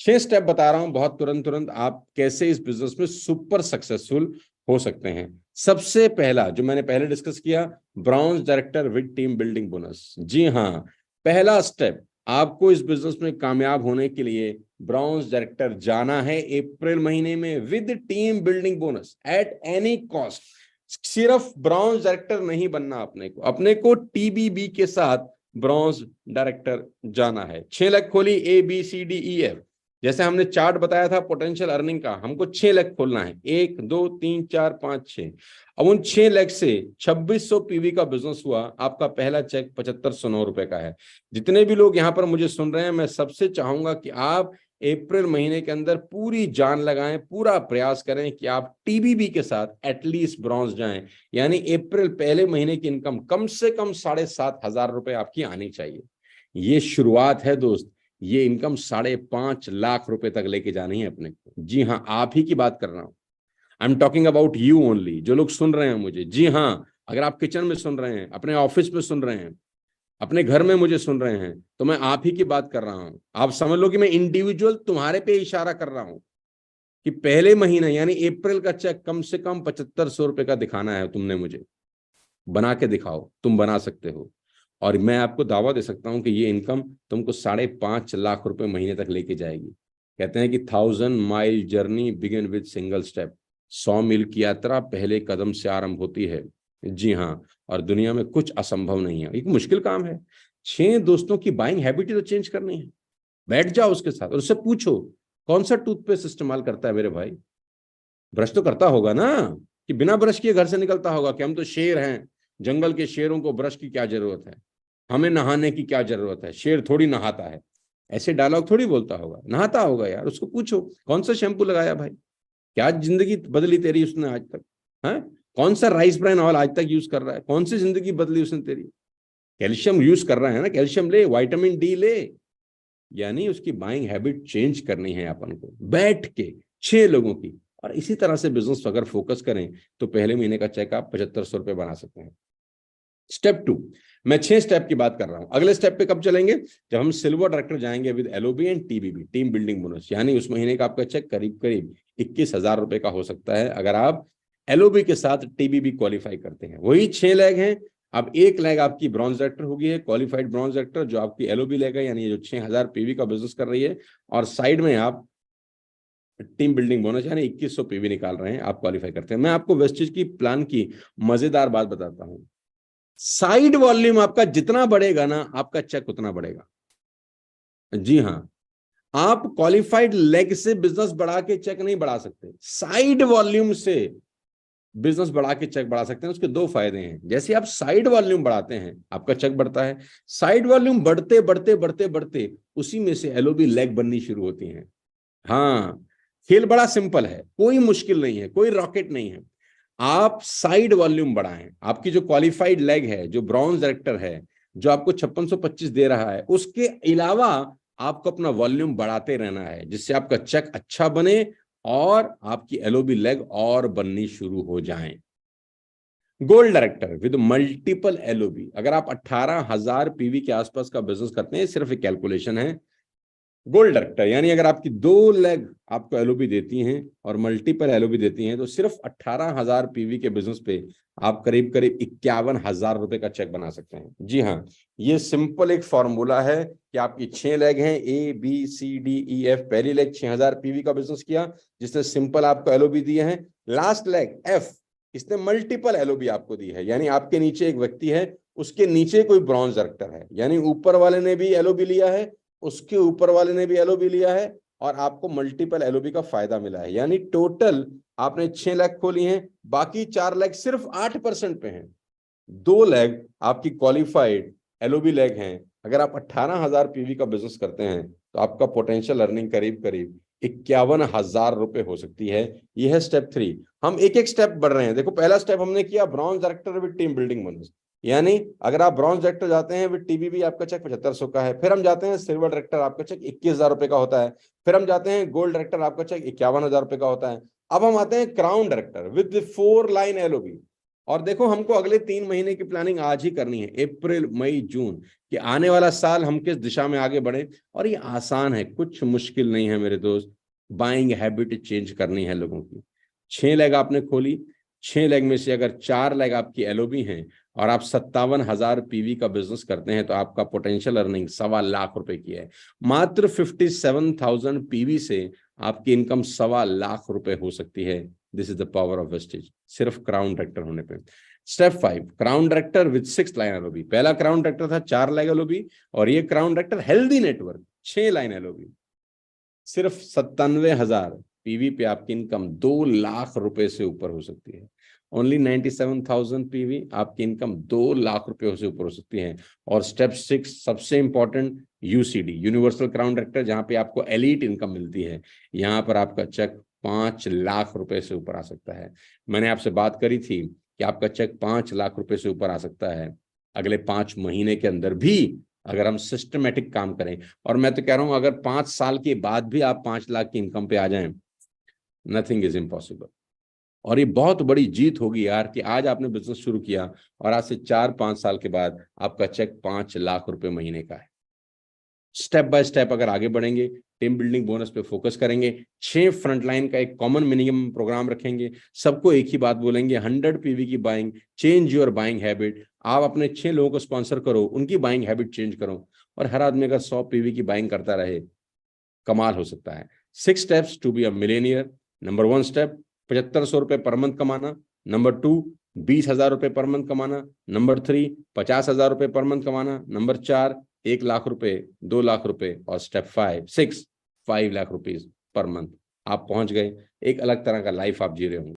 6 step बता रहा हूं बहुत तुरंत तुरंत, आप कैसे इस बिजनेस में सुपर सक्सेसफुल हो सकते हैं। सबसे पहला जो मैंने पहले डिस्कस किया, bronze director with team building bonus. जी हाँ, पहला स्टेप, आपको इस बिजनेस में कामयाब होने के लिए ब्राउन्स डायरेक्टर जाना है अप्रैल महीने में with team building bonus at any cost. सिर्फ ब्राउन्स डायरेक्टर नहीं बनना, अपने को टीबीबी के साथ ब्रॉन्ज डायरेक्टर जाना है। 6 लाख खोली ABCDEF, जैसे हमने चार्ट बताया था पोटेंशियल अर्निंग का, हमको 6 लाख खोलना है, 1 2 3 4 5 6। अब उन 6 लाख से 2600 पीवी का बिजनेस हुआ, आपका पहला चेक 7509 रुपए का है। जितने भी लोग यहाँ पर मुझे सुन रहे हैं, मैं सबसे चाहूंगा कि आप अप्रैल महीने के अंदर पूरी जान लगाएं, पूरा प्रयास करें कि आप टीबीबी के साथ एटलीस्ट ब्रॉन्ज जाएं। यानी अप्रैल पहले महीने की इनकम कम से कम 7,500 रुपए आपकी आनी चाहिए। ये शुरुआत है दोस्त, ये इनकम 5.5 लाख रुपए तक लेके जानी है अपने को। जी हाँ, आप ही की बात कर रहा हूं, I am talking about you only, जो लोग सुन रहे हैं मुझे। जी हाँ, अगर आप किचन में सुन रहे हैं, अपने ऑफिस में सुन रहे हैं, अपने घर में मुझे सुन रहे हैं, तो मैं आप ही की बात कर रहा हूं। आप समझ लो कि मैं इंडिविजुअल तुम्हारे पे इशारा कर रहा हूं कि पहले महीने यानी अप्रैल का चेक कम से कम 7500 रुपए का दिखाना है तुमने मुझे। बना के दिखाओ, तुम बना सकते हो। और मैं आपको दावा दे सकता हूं कि ये इनकम तुमको 5.5 लाख रुपए महीने तक लेके जाएगी। कहते हैं कि 1000 mile journey begin with single step. 100 मील की यात्रा पहले कदम से आरंभ होती है। जी हाँ, और दुनिया में कुछ असंभव नहीं है, एक मुश्किल काम है। 6 दोस्तों की बाइंग हैबिट ही तो चेंज करनी है। बैठ जाओ उसके साथ और उससे पूछो, कौन सा टूथपेस्ट इस्तेमाल करता है मेरे भाई? ब्रश तो करता होगा ना, कि बिना ब्रश किए घर से निकलता होगा कि हम तो शेर हैं, जंगल के शेरों को ब्रश की क्या जरूरत है, हमें नहाने की क्या जरूरत है, शेर थोड़ी नहाता है। ऐसे डायलॉग थोड़ी बोलता होगा, नहाता होगा यार। उसको पूछो कौन सा शैम्पू लगाया भाई, क्या जिंदगी बदली तेरी उसने आज तक? है कौन सा राइस ब्राइन ऑयल आज तक यूज कर रहा है, कौन सी जिंदगी बदली उसने तेरी? कैल्शियम यूज कर रहा है ना, कैल्शियम ले, विटामिन डी ले। यानी उसकी बाइंग हैबिट चेंज करनी है अपन को, बैठ के 6 लोगों की। और इसी तरह से बिजनेस अगर फोकस करें तो पहले महीने का चेक आप 7500 रुपए बना सकते हैं। स्टेप 2, मैं 6 स्टेप की बात कर रहा हूं। अगले स्टेप पे कब चलेंगे? जब हम सिल्वर डायरेक्टर जाएंगे with LOB and TBB, team building bonus. यानी उस महीने का आपका चेक करीब करीब 21,000 रुपए का हो सकता है अगर आप एलओबी के साथ टीबीबी क्वालिफाई करते हैं। वही 6 लैग हैं। अब 1 लैग आपकी ब्रॉन्ज डायरेक्टर होगी है, क्वालिफाइड ब्रॉन्ज डायरेक्टर, जो आपकी एलओबी लैग है, यानी जो 6000 पीवी का बिजनेस कर रही है, और साइड में आप टीम बिल्डिंग बोनस यानी 2100 पीवी निकाल रहे हैं, आप क्वालिफाई करते हैं। मैं आपको वेस्टेज की प्लान की मजेदार बात बताता हूं। साइड वॉल्यूम आपका जितना बढ़ेगा ना, आपका चेक उतना बढ़ेगा। जी हां, आप क्वालिफाइड लेग से बिजनेस बढ़ा के चेक नहीं बढ़ा सकते, साइड वॉल्यूम से बिजनेस बढ़ा के चेक बढ़ा सकते हैं। उसके 2 फायदे हैं। जैसे आप साइड वॉल्यूम बढ़ाते हैं, आपका चेक बढ़ता है। साइड वॉल्यूम बढ़ते बढ़ते बढ़ते बढ़ते उसी में से एलओबी लेग बननी शुरू होती है। हाँ, खेल बड़ा सिंपल है, कोई मुश्किल नहीं है, कोई रॉकेट नहीं है। आप साइड वॉल्यूम बढ़ाएं। आपकी जो क्वालिफाइड लेग है, जो ब्रॉन्ज डायरेक्टर है, जो आपको 5625 दे रहा है, उसके अलावा आपको अपना वॉल्यूम बढ़ाते रहना है, जिससे आपका चेक अच्छा बने और आपकी एलओबी लेग और बननी शुरू हो जाए। Gold director with multiple LOB, अगर आप 18,000 पीवी के आसपास का बिजनेस करते हैं, सिर्फ एक कैलकुलेशन है। गोल्ड डायरेक्टर यानी अगर आपकी 2 लेग आपको एलओबी देती हैं और मल्टीपल एलओबी देती हैं, तो सिर्फ 18,000 पीवी के बिजनेस पे आप करीब करीब 51,000 रुपए का चेक बना सकते हैं। जी हाँ, ये सिंपल एक फॉर्मूला है कि आपकी 6 लेग हैं, ABCDEF। पहली लेग 6000 पीवी का बिजनेस किया, जिसने सिंपल आपको एलओबी दिए हैं। लास्ट लेग F, इसने मल्टीपल एलओबी आपको दी है, यानी आपके नीचे एक व्यक्ति है, उसके नीचे कोई ब्रॉन्ज डायरेक्टर है, यानी ऊपर वाले ने भी एलओबी लिया है, उसके ऊपर वाले ने भी एलओबी लिया है, और आपको मल्टीपल एलओबी का फायदा मिला है। यानी टोटल आपने 6 लाख खोली हैं, बाकी 4 लाख सिर्फ 8% पे हैं। 2 लाख आपकी क्वालिफाइड एलओबी लैग हैं। अगर आप 18,000 पीवी का बिजनेस करते हैं, तो आपका पोटेंशियल अर्निंग करीब करीब 51,000 रुपए हो सकती है। यह है स्टेप 3। हम एक एक स्टेप बढ़ रहे हैं। देखो, पहला स्टेप हमने किया bronze director with team building bonus, यानी अगर आप ब्रॉन्ज डायरेक्टर जाते हैं विद टीबीबी, आपका चेक 7500 का है। फिर हम जाते हैं सिल्वर डायरेक्टर, आपका चेक 21,000 रुपए का होता है। फिर हम जाते हैं गोल्ड डायरेक्टर, आपका चेक 51,000 रुपए का होता है। अब हम आते हैं crown director with 4 line LOB, और देखो हमको अगले 3 महीने की प्लानिंग आज ही करनी है, अप्रैल मई जून, कि आने वाला साल हम किस दिशा में आगे बढ़े। और ये आसान है, कुछ मुश्किल नहीं है मेरे दोस्त। बाइंग हैबिट चेंज करनी है लोगों की। 6 लेग आपने खोली, 6 लेग में से अगर 4 लेग आपकी एलओबी हैं और आप 57,000 पीवी का बिजनेस करते हैं, तो आपका पोटेंशियल अर्निंग 1.25 लाख रुपए की है। मात्र 57,000 पीवी से आपकी इनकम 1.25 लाख रुपए हो सकती है। This is the power of wastage, सिर्फ क्राउन डायरेक्टर होने पे। Step 5, crown director with 6 line LOB. पहला क्राउन डायरेक्टर था 4 लाइन एलओबी, और ये crown director healthy network 6 line LOB. सिर्फ 97,000 पीवी पे आपकी इनकम 2 लाख रुपए से ऊपर हो सकती है। ओनली 97,000 पीवी, आपकी इनकम 2 लाख रुपए से ऊपर हो सकती है। और स्टेप 6 सबसे important, UCD, universal crown director, जहां पे आपको एलीट इनकम मिलती है। यहां पर आपका चेक 5 लाख रुपए से ऊपर आ सकता है। मैंने आपसे बात करी थी कि आपका चेक 5 लाख रुपए से ऊपर आ सकता है अगले 5 महीने के अंदर भी, अगर हम सिस्टमेटिक काम करें। और मैं तो कह रहा हूं अगर 5 साल के बाद भी आप 5 लाख की इनकम पे आ जाएं, नथिंग इज इम्पॉसिबल। और ये बहुत बड़ी जीत होगी यार, कि आज आपने बिजनेस शुरू किया और आज से 4-5 साल के बाद आपका चेक 5 लाख रुपए महीने का है। स्टेप बाय स्टेप अगर आगे बढ़ेंगे, टीम बिल्डिंग बोनस पे फोकस करेंगे, 6 फ्रंटलाइन का एक कॉमन मिनिमम प्रोग्राम रखेंगे, सबको एक ही बात बोलेंगे, 100 पीवी की buying, change your buying habit. आप अपने 6 लोगों को स्पॉन्सर करो, उनकी बाइंग हैबिट चेंज करो, और हर आदमी अगर 100 पीवी की बाइंग करता रहे, कमाल हो सकता है। 6 steps to be a millionaire. Number 1 step 7500 रुपए पर मंथ कमाना। नंबर 2 20,000 रुपए पर मंथ कमाना। नंबर 3 50,000 रुपए पर मंथ कमाना। नंबर 4 1 लाख रुपए, 2 लाख रुपए। और step 5 5 lakh rupees per month. आप पहुंच गए, एक अलग तरह का लाइफ आप जी रहे होंगे।